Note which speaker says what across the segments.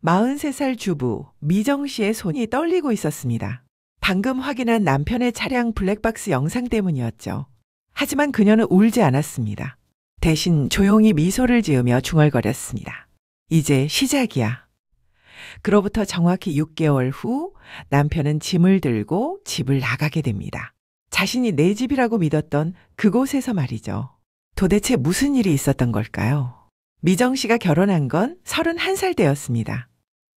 Speaker 1: 43살 주부 미정 씨의 손이 떨리고 있었습니다. 방금 확인한 남편의 차량 블랙박스 영상 때문이었죠. 하지만 그녀는 울지 않았습니다. 대신 조용히 미소를 지으며 중얼거렸습니다. 이제 시작이야. 그로부터 정확히 6개월 후 남편은 짐을 들고 집을 나가게 됩니다. 자신이 내 집이라고 믿었던 그곳에서 말이죠. 도대체 무슨 일이 있었던 걸까요? 미정 씨가 결혼한 건 31살 때였습니다.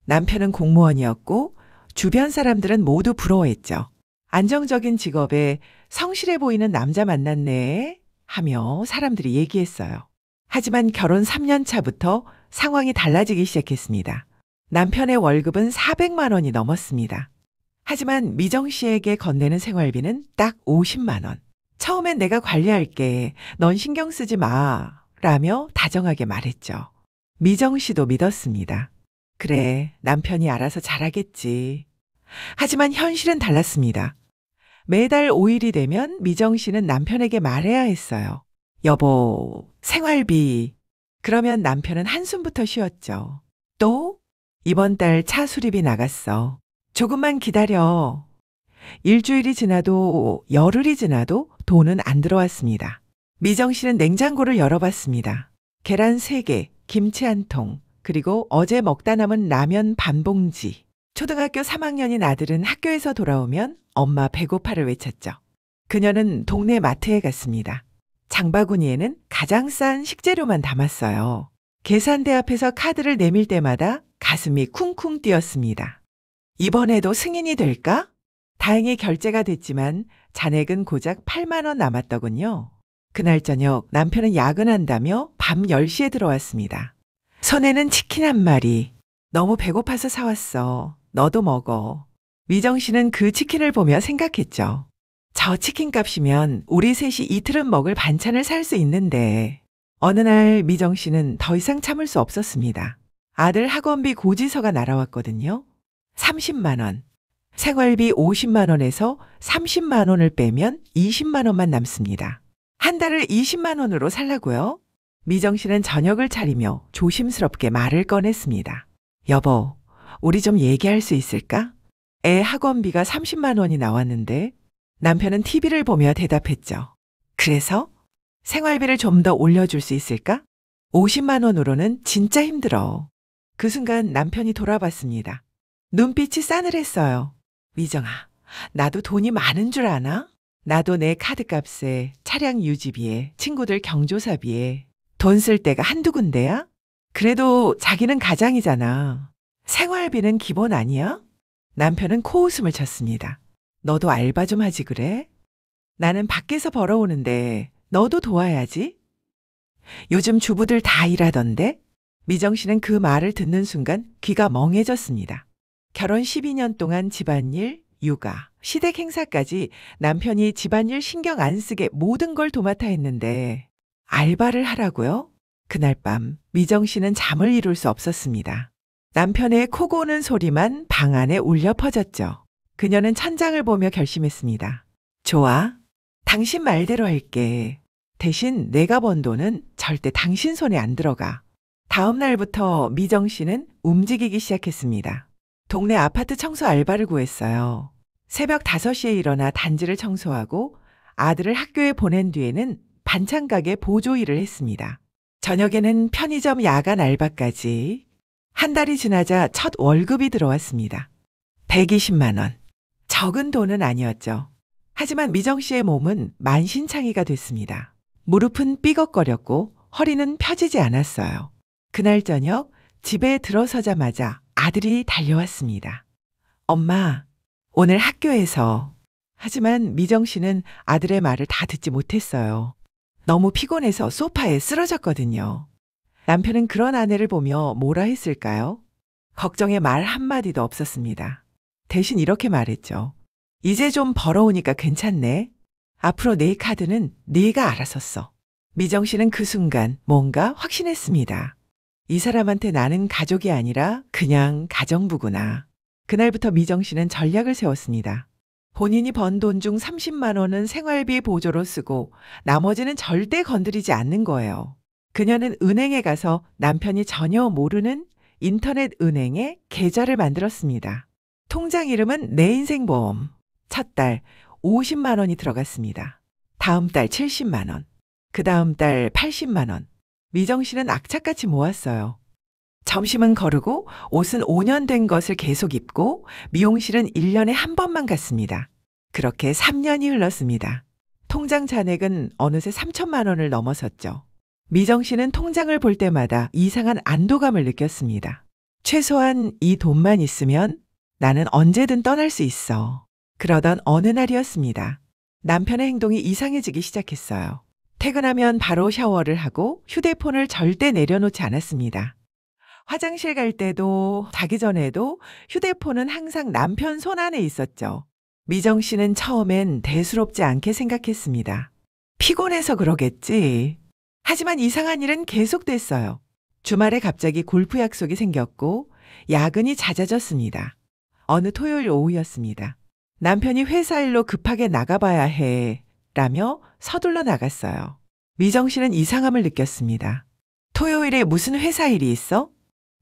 Speaker 1: 남편은 공무원이었고 주변 사람들은 모두 부러워했죠. 안정적인 직업에 성실해 보이는 남자 만났네 하며 사람들이 얘기했어요. 하지만 결혼 3년 차부터 상황이 달라지기 시작했습니다. 남편의 월급은 400만 원이 넘었습니다. 하지만 미정 씨에게 건네는 생활비는 딱 50만 원. 처음엔 내가 관리할게. 넌 신경 쓰지 마. 라며 다정하게 말했죠. 미정 씨도 믿었습니다. 그래, 남편이 알아서 잘하겠지. 하지만 현실은 달랐습니다. 매달 5일이 되면 미정 씨는 남편에게 말해야 했어요. 여보, 생활비. 그러면 남편은 한숨부터 쉬었죠. 또? 이번 달 차 수리비 나갔어. 조금만 기다려. 일주일이 지나도 열흘이 지나도 돈은 안 들어왔습니다. 미정 씨는 냉장고를 열어봤습니다. 계란 3개, 김치 1통, 그리고 어제 먹다 남은 라면 반 봉지. 초등학교 3학년인 아들은 학교에서 돌아오면 엄마 배고파를 외쳤죠. 그녀는 동네 마트에 갔습니다. 장바구니에는 가장 싼 식재료만 담았어요. 계산대 앞에서 카드를 내밀 때마다 가슴이 쿵쿵 뛰었습니다. 이번에도 승인이 될까? 다행히 결제가 됐지만 잔액은 고작 8만 원 남았더군요. 그날 저녁 남편은 야근한다며 밤 10시에 들어왔습니다. 손에는 치킨 1마리. 너무 배고파서 사왔어. 너도 먹어. 미정 씨는 그 치킨을 보며 생각했죠. 저 치킨 값이면 우리 셋이 이틀은 먹을 반찬을 살 수 있는데. 어느 날 미정 씨는 더 이상 참을 수 없었습니다. 아들 학원비 고지서가 날아왔거든요. 30만 원. 생활비 50만 원에서 30만 원을 빼면 20만 원만 남습니다. 한 달을 20만 원으로 살라고요? 미정 씨는 저녁을 차리며 조심스럽게 말을 꺼냈습니다. 여보, 우리 좀 얘기할 수 있을까? 애 학원비가 30만 원이 나왔는데 남편은 TV를 보며 대답했죠. 그래서? 생활비를 좀 더 올려줄 수 있을까? 50만 원으로는 진짜 힘들어. 그 순간 남편이 돌아봤습니다. 눈빛이 싸늘했어요. 미정아, 나도 돈이 많은 줄 아나? 나도 내 카드값에, 차량 유지비에, 친구들 경조사비에 돈 쓸 데가 한두 군데야? 그래도 자기는 가장이잖아. 생활비는 기본 아니야? 남편은 코웃음을 쳤습니다. 너도 알바 좀 하지 그래? 나는 밖에서 벌어오는데 너도 도와야지. 요즘 주부들 다 일하던데? 미정 씨는 그 말을 듣는 순간 귀가 멍해졌습니다. 결혼 12년 동안 집안일, 육아, 시댁 행사까지 남편이 집안일 신경 안 쓰게 모든 걸 도맡아 했는데 알바를 하라고요? 그날 밤 미정 씨는 잠을 이룰 수 없었습니다. 남편의 코 고는 소리만 방 안에 울려 퍼졌죠. 그녀는 천장을 보며 결심했습니다. 좋아. 당신 말대로 할게. 대신 내가 번 돈은 절대 당신 손에 안 들어가. 다음 날부터 미정 씨는 움직이기 시작했습니다. 동네 아파트 청소 알바를 구했어요. 새벽 5시에 일어나 단지를 청소하고 아들을 학교에 보낸 뒤에는 반찬 가게 보조 일을 했습니다. 저녁에는 편의점 야간 알바까지. 한 달이 지나자 첫 월급이 들어왔습니다. 120만 원. 적은 돈은 아니었죠. 하지만 미정 씨의 몸은 만신창이가 됐습니다. 무릎은 삐걱거렸고 허리는 펴지지 않았어요. 그날 저녁 집에 들어서자마자 아들이 달려왔습니다. 엄마, 오늘 학교에서. 하지만 미정 씨는 아들의 말을 다 듣지 못했어요. 너무 피곤해서 소파에 쓰러졌거든요. 남편은 그런 아내를 보며 뭐라 했을까요? 걱정의 말 한마디도 없었습니다. 대신 이렇게 말했죠. 이제 좀 벌어오니까 괜찮네. 앞으로 내 카드는 네가 알아서 써. 미정 씨는 그 순간 뭔가 확신했습니다. 이 사람한테 나는 가족이 아니라 그냥 가정부구나. 그날부터 미정 씨는 전략을 세웠습니다. 본인이 번 돈 중 30만 원은 생활비 보조로 쓰고 나머지는 절대 건드리지 않는 거예요. 그녀는 은행에 가서 남편이 전혀 모르는 인터넷 은행에 계좌를 만들었습니다. 통장 이름은 내 인생 보험. 첫 달 50만 원이 들어갔습니다. 다음 달 70만 원. 그 다음 달 80만 원. 미정 씨는 악착같이 모았어요. 점심은 거르고 옷은 5년 된 것을 계속 입고 미용실은 1년에 한 번만 갔습니다. 그렇게 3년이 흘렀습니다. 통장 잔액은 어느새 3천만 원을 넘어섰죠. 미정 씨는 통장을 볼 때마다 이상한 안도감을 느꼈습니다. 최소한 이 돈만 있으면 나는 언제든 떠날 수 있어. 그러던 어느 날이었습니다. 남편의 행동이 이상해지기 시작했어요. 퇴근하면 바로 샤워를 하고 휴대폰을 절대 내려놓지 않았습니다. 화장실 갈 때도 자기 전에도 휴대폰은 항상 남편 손 안에 있었죠. 미정 씨는 처음엔 대수롭지 않게 생각했습니다. 피곤해서 그러겠지. 하지만 이상한 일은 계속됐어요. 주말에 갑자기 골프 약속이 생겼고 야근이 잦아졌습니다. 어느 토요일 오후였습니다. 남편이 회사 일로 급하게 나가봐야 해 라며 서둘러 나갔어요. 미정 씨는 이상함을 느꼈습니다. 토요일에 무슨 회사 일이 있어?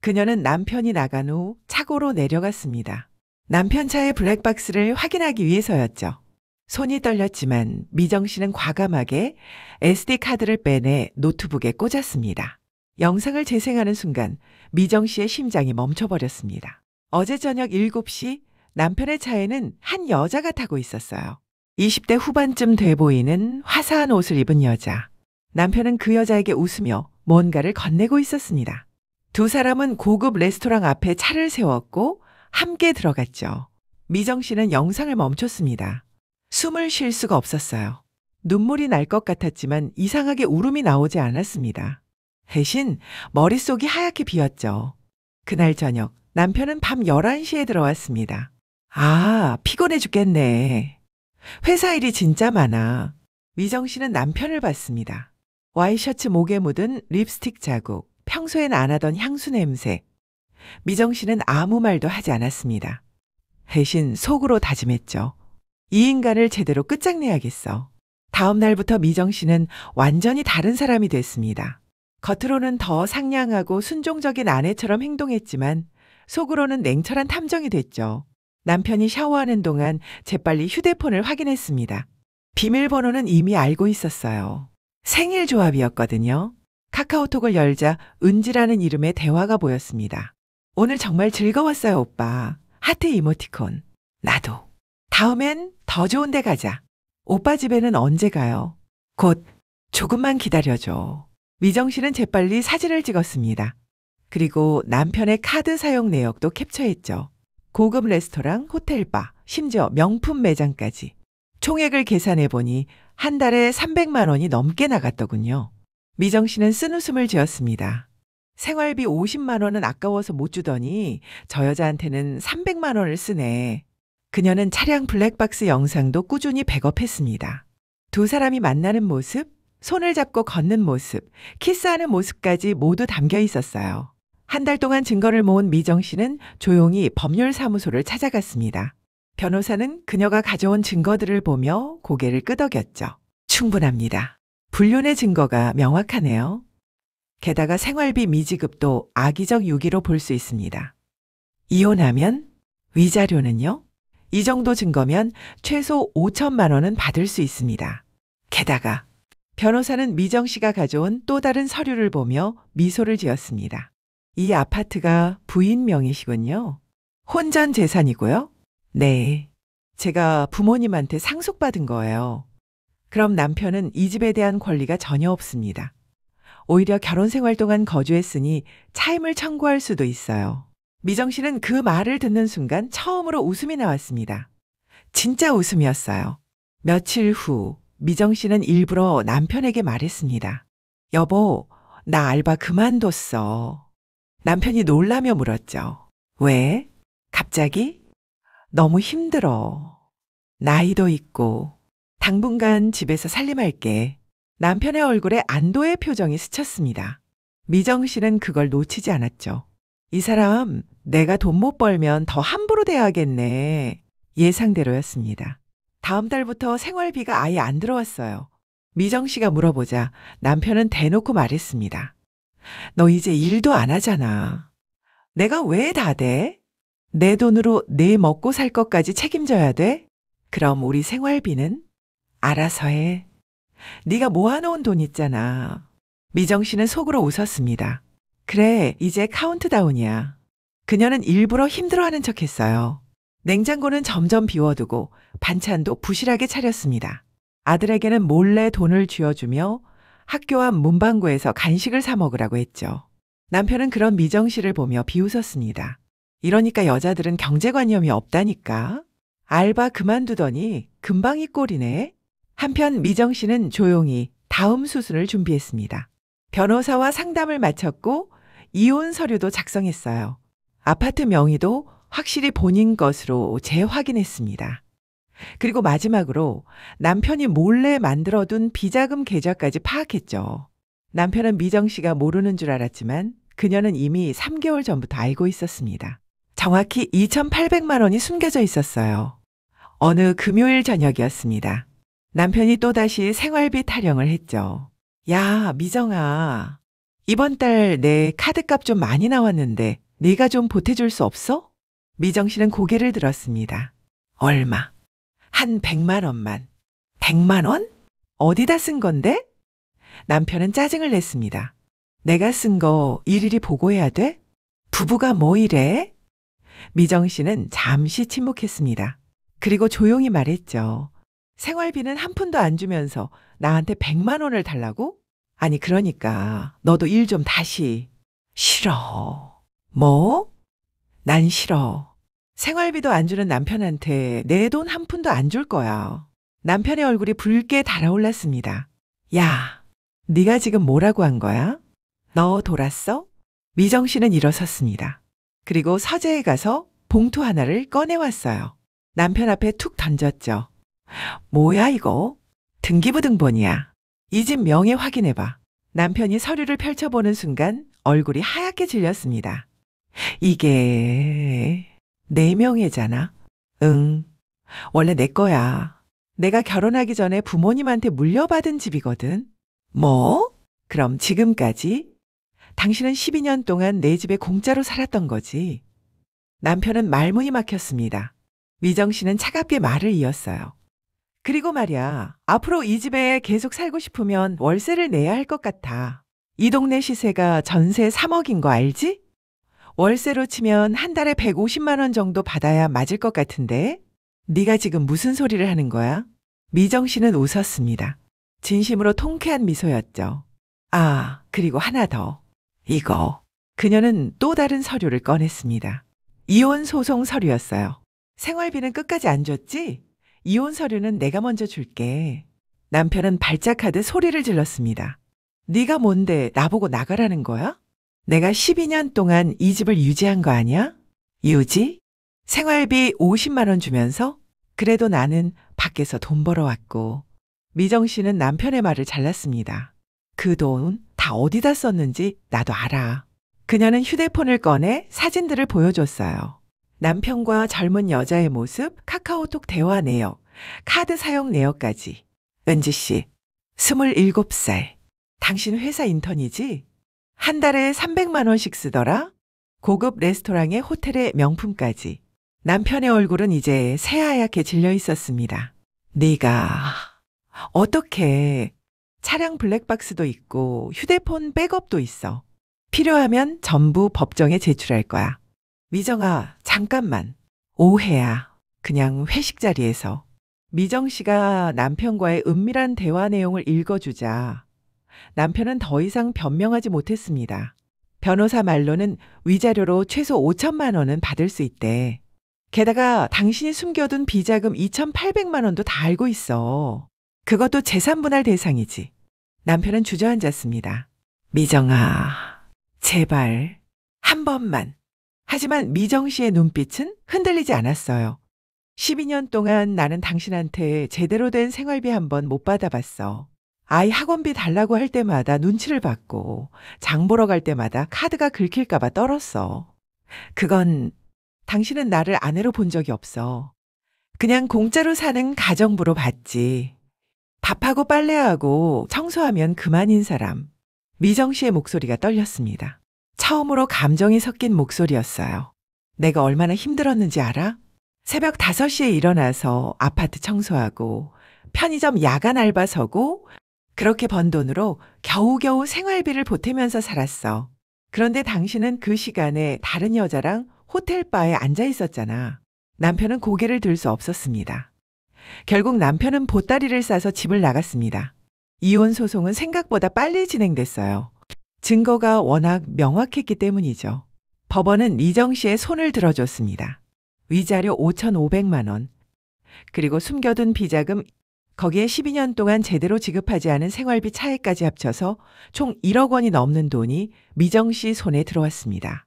Speaker 1: 그녀는 남편이 나간 후 차고로 내려갔습니다. 남편 차의 블랙박스를 확인하기 위해서였죠. 손이 떨렸지만 미정 씨는 과감하게 SD카드를 빼내 노트북에 꽂았습니다. 영상을 재생하는 순간 미정 씨의 심장이 멈춰버렸습니다. 어제 저녁 7시 남편의 차에는 한 여자가 타고 있었어요. 20대 후반쯤 돼 보이는 화사한 옷을 입은 여자. 남편은 그 여자에게 웃으며 뭔가를 건네고 있었습니다. 두 사람은 고급 레스토랑 앞에 차를 세웠고 함께 들어갔죠. 미정 씨는 영상을 멈췄습니다. 숨을 쉴 수가 없었어요. 눈물이 날 것 같았지만 이상하게 울음이 나오지 않았습니다. 대신 머릿속이 하얗게 비었죠. 그날 저녁 남편은 밤 11시에 들어왔습니다. 아, 피곤해 죽겠네. 회사 일이 진짜 많아. 미정 씨는 남편을 봤습니다. 와이셔츠 목에 묻은 립스틱 자국, 평소엔 안 하던 향수 냄새. 미정 씨는 아무 말도 하지 않았습니다. 대신 속으로 다짐했죠. 이 인간을 제대로 끝장내야겠어. 다음 날부터 미정 씨는 완전히 다른 사람이 됐습니다. 겉으로는 더 상냥하고 순종적인 아내처럼 행동했지만 속으로는 냉철한 탐정이 됐죠. 남편이 샤워하는 동안 재빨리 휴대폰을 확인했습니다. 비밀번호는 이미 알고 있었어요. 생일 조합이었거든요. 카카오톡을 열자 은지라는 이름의 대화가 보였습니다. 오늘 정말 즐거웠어요, 오빠. 하트 이모티콘. 나도. 다음엔 더 좋은 데 가자. 오빠 집에는 언제 가요? 곧. 조금만 기다려줘. 미정 씨는 재빨리 사진을 찍었습니다. 그리고 남편의 카드 사용 내역도 캡처했죠. 고급 레스토랑, 호텔바, 심지어 명품 매장까지. 총액을 계산해 보니 한 달에 300만 원이 넘게 나갔더군요. 미정 씨는 쓴웃음을 지었습니다. 생활비 50만 원은 아까워서 못 주더니 저 여자한테는 300만 원을 쓰네. 그녀는 차량 블랙박스 영상도 꾸준히 백업했습니다. 두 사람이 만나는 모습, 손을 잡고 걷는 모습, 키스하는 모습까지 모두 담겨 있었어요. 한 달 동안 증거를 모은 미정 씨는 조용히 법률사무소를 찾아갔습니다. 변호사는 그녀가 가져온 증거들을 보며 고개를 끄덕였죠. 충분합니다. 불륜의 증거가 명확하네요. 게다가 생활비 미지급도 악의적 유기로 볼 수 있습니다. 이혼하면 위자료는요? 이 정도 증거면 최소 5천만 원은 받을 수 있습니다. 게다가 변호사는 미정 씨가 가져온 또 다른 서류를 보며 미소를 지었습니다. 이 아파트가 부인 명의시군요. 혼전 재산이고요. 네, 제가 부모님한테 상속받은 거예요. 그럼 남편은 이 집에 대한 권리가 전혀 없습니다. 오히려 결혼 생활 동안 거주했으니 차임을 청구할 수도 있어요. 미정 씨는 그 말을 듣는 순간 처음으로 웃음이 나왔습니다. 진짜 웃음이었어요. 며칠 후 미정 씨는 일부러 남편에게 말했습니다. 여보, 나 알바 그만뒀어. 남편이 놀라며 물었죠. 왜? 갑자기? 너무 힘들어. 나이도 있고. 당분간 집에서 살림할게. 남편의 얼굴에 안도의 표정이 스쳤습니다. 미정 씨는 그걸 놓치지 않았죠. 이 사람 내가 돈 못 벌면 더 함부로 대하겠네. 예상대로였습니다. 다음 달부터 생활비가 아예 안 들어왔어요. 미정 씨가 물어보자 남편은 대놓고 말했습니다. 너 이제 일도 안 하잖아. 내가 왜 다 돼? 내 돈으로 내 먹고 살 것까지 책임져야 돼? 그럼 우리 생활비는? 알아서 해. 네가 모아놓은 돈 있잖아. 미정 씨는 속으로 웃었습니다. 그래, 이제 카운트다운이야. 그녀는 일부러 힘들어하는 척했어요. 냉장고는 점점 비워두고 반찬도 부실하게 차렸습니다. 아들에게는 몰래 돈을 쥐어주며 학교 앞 문방구에서 간식을 사 먹으라고 했죠. 남편은 그런 미정 씨를 보며 비웃었습니다. 이러니까 여자들은 경제관념이 없다니까. 알바 그만두더니 금방 이 꼴이네. 한편 미정 씨는 조용히 다음 수순을 준비했습니다. 변호사와 상담을 마쳤고 이혼 서류도 작성했어요. 아파트 명의도 확실히 본인 것으로 재확인했습니다. 그리고 마지막으로 남편이 몰래 만들어둔 비자금 계좌까지 파악했죠. 남편은 미정 씨가 모르는 줄 알았지만 그녀는 이미 3개월 전부터 알고 있었습니다. 정확히 2,800만 원이 숨겨져 있었어요. 어느 금요일 저녁이었습니다. 남편이 또다시 생활비 타령을 했죠. 야, 미정아. 이번 달 내 카드값 좀 많이 나왔는데 네가 좀 보태줄 수 없어? 미정 씨는 고개를 들었습니다. 얼마? 한 100만 원만. 100만 원? 어디다 쓴 건데? 남편은 짜증을 냈습니다. 내가 쓴 거 일일이 보고해야 돼? 부부가 뭐 이래? 미정 씨는 잠시 침묵했습니다. 그리고 조용히 말했죠. 생활비는 한 푼도 안 주면서 나한테 100만 원을 달라고? 아니 그러니까 너도 일 좀 다시. 싫어. 뭐? 난 싫어. 생활비도 안 주는 남편한테 내 돈 한 푼도 안 줄 거야. 남편의 얼굴이 붉게 달아올랐습니다. 야, 네가 지금 뭐라고 한 거야? 너 돌았어? 미정 씨는 일어섰습니다. 그리고 서재에 가서 봉투 하나를 꺼내왔어요. 남편 앞에 툭 던졌죠. 뭐야 이거? 등기부등본이야. 이 집 명예 확인해봐. 남편이 서류를 펼쳐보는 순간 얼굴이 하얗게 질렸습니다. 이게 내 명예잖아. 응. 원래 내 거야. 내가 결혼하기 전에 부모님한테 물려받은 집이거든. 뭐? 그럼 지금까지? 당신은 12년 동안 내 집에 공짜로 살았던 거지. 남편은 말문이 막혔습니다. 미정 씨는 차갑게 말을 이었어요. 그리고 말이야, 앞으로 이 집에 계속 살고 싶으면 월세를 내야 할 것 같아. 이 동네 시세가 전세 3억인 거 알지? 월세로 치면 한 달에 150만 원 정도 받아야 맞을 것 같은데? 네가 지금 무슨 소리를 하는 거야? 미정 씨는 웃었습니다. 진심으로 통쾌한 미소였죠. 아, 그리고 하나 더. 이거. 그녀는 또 다른 서류를 꺼냈습니다. 이혼 소송 서류였어요. 생활비는 끝까지 안 줬지? 이혼 서류는 내가 먼저 줄게. 남편은 발작하듯 소리를 질렀습니다. 네가 뭔데 나보고 나가라는 거야? 내가 12년 동안 이 집을 유지한 거 아니야? 유지? 생활비 50만 원 주면서? 그래도 나는 밖에서 돈 벌어왔고. 미정 씨는 남편의 말을 잘랐습니다. 그 돈 다 어디다 썼는지 나도 알아. 그녀는 휴대폰을 꺼내 사진들을 보여줬어요. 남편과 젊은 여자의 모습, 카카오톡 대화 내역, 카드 사용 내역까지. 은지 씨, 27살. 당신 회사 인턴이지? 한 달에 300만 원씩 쓰더라? 고급 레스토랑에 호텔의 명품까지. 남편의 얼굴은 이제 새하얗게 질려 있었습니다. 네가 어떻게 차량 블랙박스도 있고 휴대폰 백업도 있어. 필요하면 전부 법정에 제출할 거야. 미정아, 잠깐만. 오해야. 그냥 회식 자리에서. 미정 씨가 남편과의 은밀한 대화 내용을 읽어주자 남편은 더 이상 변명하지 못했습니다. 변호사 말로는 위자료로 최소 5천만 원은 받을 수 있대. 게다가 당신이 숨겨둔 비자금 2,800만 원도 다 알고 있어. 그것도 재산분할 대상이지. 남편은 주저앉았습니다. 미정아, 제발 한 번만. 하지만 미정 씨의 눈빛은 흔들리지 않았어요. 12년 동안 나는 당신한테 제대로 된 생활비 한 번 못 받아봤어. 아이 학원비 달라고 할 때마다 눈치를 받고 장 보러 갈 때마다 카드가 긁힐까 봐 떨었어. 그건 당신은 나를 아내로 본 적이 없어. 그냥 공짜로 사는 가정부로 봤지. 밥하고 빨래하고 청소하면 그만인 사람. 미정 씨의 목소리가 떨렸습니다. 처음으로 감정이 섞인 목소리였어요. 내가 얼마나 힘들었는지 알아? 새벽 5시에 일어나서 아파트 청소하고 편의점 야간 알바 서고 그렇게 번 돈으로 겨우겨우 생활비를 보태면서 살았어. 그런데 당신은 그 시간에 다른 여자랑 호텔 바에 앉아 있었잖아. 남편은 고개를 들 수 없었습니다. 결국 남편은 보따리를 싸서 집을 나갔습니다. 이혼 소송은 생각보다 빨리 진행됐어요. 증거가 워낙 명확했기 때문이죠. 법원은 미정 씨의 손을 들어줬습니다. 위자료 5,500만 원, 그리고 숨겨둔 비자금, 거기에 12년 동안 제대로 지급하지 않은 생활비 차액까지 합쳐서 총 1억 원이 넘는 돈이 미정 씨 손에 들어왔습니다.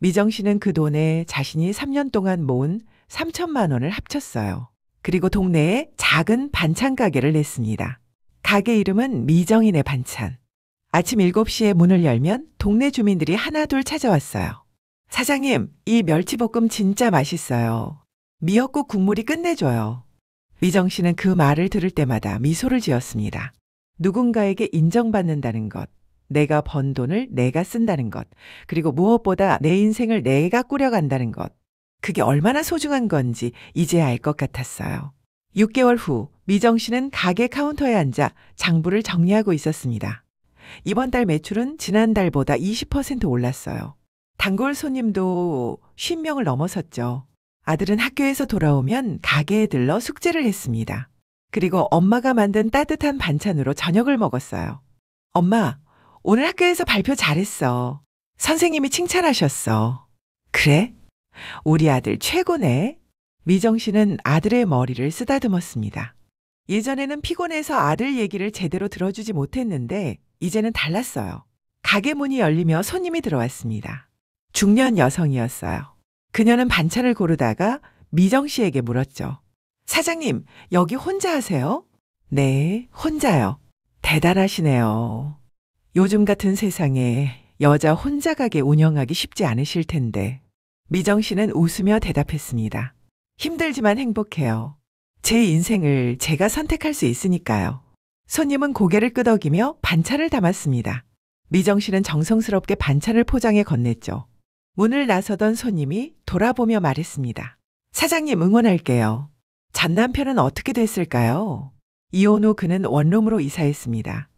Speaker 1: 미정 씨는 그 돈에 자신이 3년 동안 모은 3천만 원을 합쳤어요. 그리고 동네에 작은 반찬 가게를 냈습니다. 가게 이름은 미정이네 반찬. 아침 7시에 문을 열면 동네 주민들이 하나둘 찾아왔어요. 사장님, 이 멸치볶음 진짜 맛있어요. 미역국 국물이 끝내줘요. 미정 씨는 그 말을 들을 때마다 미소를 지었습니다. 누군가에게 인정받는다는 것, 내가 번 돈을 내가 쓴다는 것, 그리고 무엇보다 내 인생을 내가 꾸려간다는 것. 그게 얼마나 소중한 건지 이제야 알 것 같았어요. 6개월 후 미정 씨는 가게 카운터에 앉아 장부를 정리하고 있었습니다. 이번 달 매출은 지난달보다 20% 올랐어요. 단골 손님도 50명을 넘어섰죠. 아들은 학교에서 돌아오면 가게에 들러 숙제를 했습니다. 그리고 엄마가 만든 따뜻한 반찬으로 저녁을 먹었어요. 엄마, 오늘 학교에서 발표 잘했어. 선생님이 칭찬하셨어. 그래? 우리 아들 최고네. 미정 씨는 아들의 머리를 쓰다듬었습니다. 예전에는 피곤해서 아들 얘기를 제대로 들어주지 못했는데 이제는 달랐어요. 가게 문이 열리며 손님이 들어왔습니다. 중년 여성이었어요. 그녀는 반찬을 고르다가 미정 씨에게 물었죠. 사장님, 여기 혼자 하세요? 네, 혼자요. 대단하시네요. 요즘 같은 세상에 여자 혼자 가게 운영하기 쉽지 않으실 텐데. 미정 씨는 웃으며 대답했습니다. 힘들지만 행복해요. 제 인생을 제가 선택할 수 있으니까요. 손님은 고개를 끄덕이며 반찬을 담았습니다. 미정 씨는 정성스럽게 반찬을 포장해 건넸죠. 문을 나서던 손님이 돌아보며 말했습니다. 사장님 응원할게요. 전 남편은 어떻게 됐을까요? 이혼 후 그는 원룸으로 이사했습니다.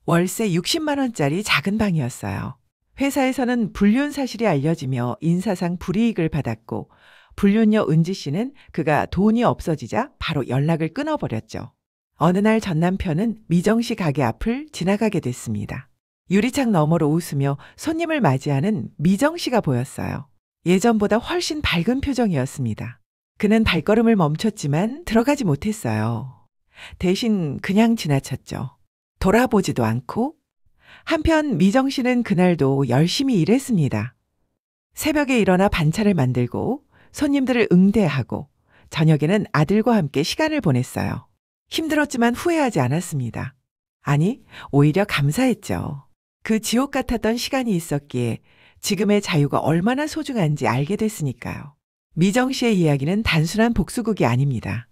Speaker 1: 월세 60만 원짜리 작은 방이었어요. 회사에서는 불륜 사실이 알려지며 인사상 불이익을 받았고 불륜녀 은지 씨는 그가 돈이 없어지자 바로 연락을 끊어버렸죠. 어느 날 전 남편은 미정 씨 가게 앞을 지나가게 됐습니다. 유리창 너머로 웃으며 손님을 맞이하는 미정 씨가 보였어요. 예전보다 훨씬 밝은 표정이었습니다. 그는 발걸음을 멈췄지만 들어가지 못했어요. 대신 그냥 지나쳤죠. 돌아보지도 않고. 한편 미정 씨는 그날도 열심히 일했습니다. 새벽에 일어나 반찬을 만들고 손님들을 응대하고 저녁에는 아들과 함께 시간을 보냈어요. 힘들었지만 후회하지 않았습니다. 아니, 오히려 감사했죠. 그 지옥 같았던 시간이 있었기에 지금의 자유가 얼마나 소중한지 알게 됐으니까요. 미정 씨의 이야기는 단순한 복수극이 아닙니다.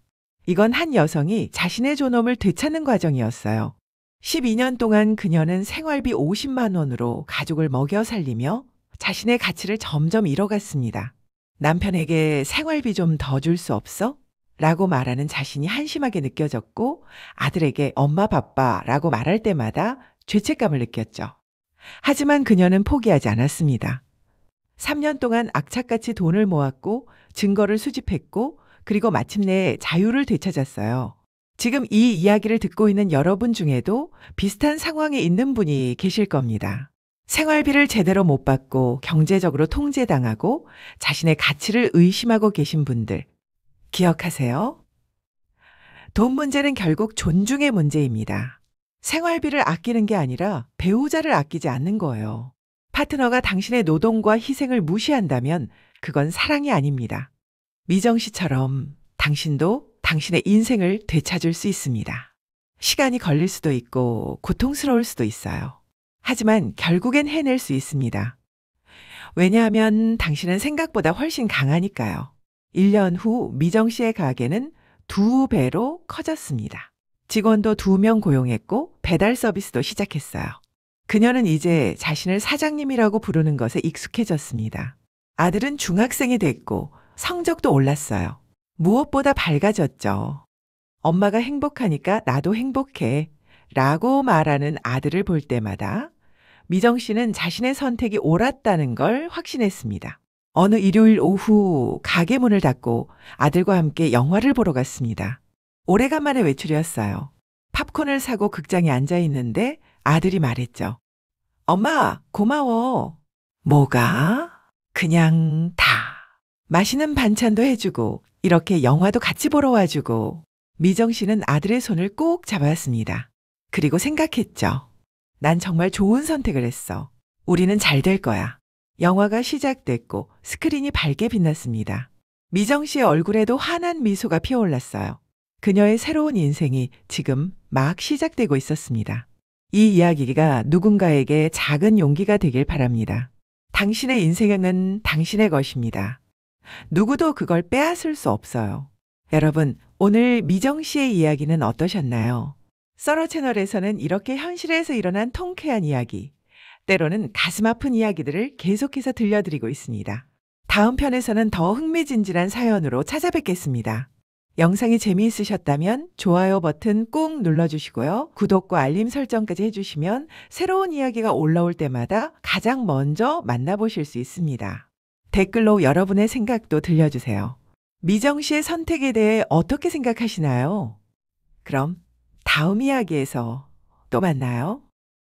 Speaker 1: 이건 한 여성이 자신의 존엄을 되찾는 과정이었어요. 12년 동안 그녀는 생활비 50만 원으로 가족을 먹여 살리며 자신의 가치를 점점 잃어갔습니다. 남편에게 생활비 좀 더 줄 수 없어? 라고 말하는 자신이 한심하게 느껴졌고 아들에게 엄마 바빠 라고 말할 때마다 죄책감을 느꼈죠. 하지만 그녀는 포기하지 않았습니다. 3년 동안 악착같이 돈을 모았고 증거를 수집했고 그리고 마침내 자유를 되찾았어요. 지금 이 이야기를 듣고 있는 여러분 중에도 비슷한 상황에 있는 분이 계실 겁니다. 생활비를 제대로 못 받고 경제적으로 통제당하고 자신의 가치를 의심하고 계신 분들 기억하세요. 돈 문제는 결국 존중의 문제입니다. 생활비를 아끼는 게 아니라 배우자를 아끼지 않는 거예요. 파트너가 당신의 노동과 희생을 무시한다면 그건 사랑이 아닙니다. 미정 씨처럼 당신도 당신의 인생을 되찾을 수 있습니다. 시간이 걸릴 수도 있고 고통스러울 수도 있어요. 하지만 결국엔 해낼 수 있습니다. 왜냐하면 당신은 생각보다 훨씬 강하니까요. 1년 후 미정 씨의 가게는 2배로 커졌습니다. 직원도 2명 고용했고 배달 서비스도 시작했어요. 그녀는 이제 자신을 사장님이라고 부르는 것에 익숙해졌습니다. 아들은 중학생이 됐고 성적도 올랐어요. 무엇보다 밝아졌죠. 엄마가 행복하니까 나도 행복해 라고 말하는 아들을 볼 때마다 미정 씨는 자신의 선택이 옳았다는 걸 확신했습니다. 어느 일요일 오후 가게 문을 닫고 아들과 함께 영화를 보러 갔습니다. 오래간만에 외출이었어요. 팝콘을 사고 극장에 앉아 있는데 아들이 말했죠. 엄마, 고마워. 뭐가? 그냥 다. 맛있는 반찬도 해주고 이렇게 영화도 같이 보러 와주고. 미정 씨는 아들의 손을 꼭 잡았습니다. 그리고 생각했죠. 난 정말 좋은 선택을 했어. 우리는 잘 될 거야. 영화가 시작됐고 스크린이 밝게 빛났습니다. 미정 씨의 얼굴에도 환한 미소가 피어올랐어요. 그녀의 새로운 인생이 지금 막 시작되고 있었습니다. 이 이야기가 누군가에게 작은 용기가 되길 바랍니다. 당신의 인생은 당신의 것입니다. 누구도 그걸 빼앗을 수 없어요. 여러분, 오늘 미정 씨의 이야기는 어떠셨나요? 썰어 채널에서는 이렇게 현실에서 일어난 통쾌한 이야기, 때로는 가슴 아픈 이야기들을 계속해서 들려드리고 있습니다. 다음 편에서는 더 흥미진진한 사연으로 찾아뵙겠습니다. 영상이 재미있으셨다면 좋아요 버튼 꼭 눌러주시고요. 구독과 알림 설정까지 해주시면 새로운 이야기가 올라올 때마다 가장 먼저 만나보실 수 있습니다. 댓글로 여러분의 생각도 들려주세요. 미정 씨의 선택에 대해 어떻게 생각하시나요? 그럼 다음 이야기에서 또 만나요.